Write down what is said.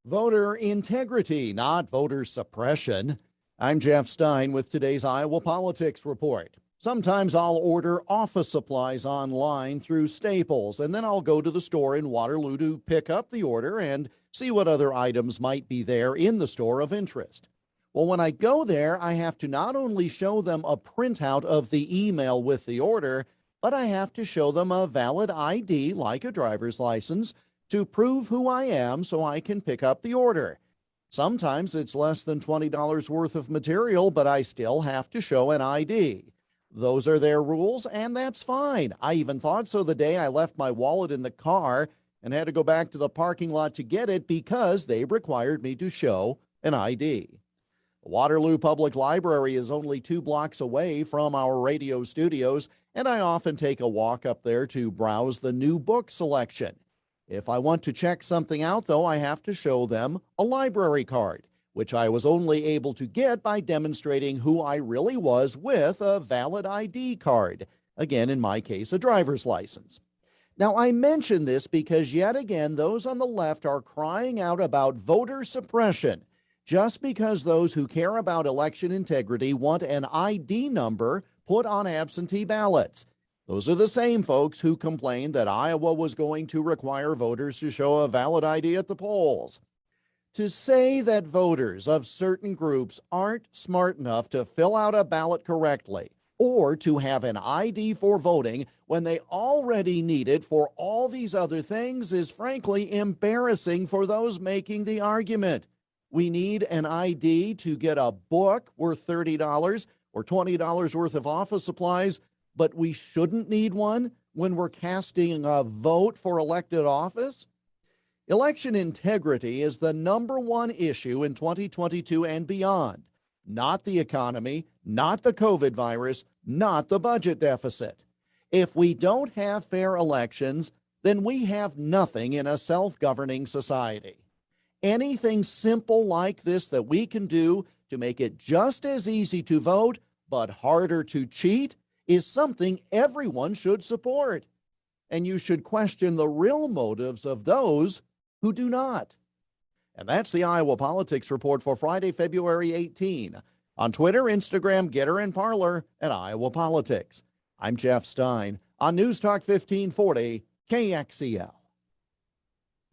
Voter integrity, not voter suppression. I'm Jeff Stein with today's Iowa Politics Report. Sometimes I'll order office supplies online through Staples, and then I'll go to the store in Waterloo to pick up the order and see what other items might be there in the store of interest. Well, when I go there, I have to not only show them a printout of the email with the order, but I have to show them a valid ID like a driver's license to prove who I am so I can pick up the order. Sometimes it's less than $20 worth of material, but I still have to show an ID. Those are their rules, and that's fine. I even thought so the day I left my wallet in the car and had to go back to the parking lot to get it because they required me to show an ID. Waterloo Public Library is only 2 blocks away from our radio studios, and I often take a walk up there to browse the new book selection. If I want to check something out, though, I have to show them a library card, which I was only able to get by demonstrating who I really was with a valid ID card. Again, in my case, a driver's license. Now, I mention this because yet again, those on the left are crying out about voter suppression, just because those who care about election integrity want an ID number put on absentee ballots. Those are the same folks who complained that Iowa was going to require voters to show a valid ID at the polls. To say that voters of certain groups aren't smart enough to fill out a ballot correctly or to have an ID for voting when they already need it for all these other things is frankly embarrassing for those making the argument. We need an ID to get a book worth $30 or $20 worth of office supplies, but we shouldn't need one when we're casting a vote for elected office? Election integrity is the number one issue in 2022 and beyond. Not the economy, not the COVID virus, not the budget deficit. If we don't have fair elections, then we have nothing in a self-governing society. Anything simple like this that we can do to make it just as easy to vote but harder to cheat is something everyone should support. And you should question the real motives of those who do not. And that's the Iowa Politics Report for Friday, February 18. On Twitter, Instagram, Getter, and Parler at Iowa Politics. I'm Jeff Stein on News Talk 1540 KXEL.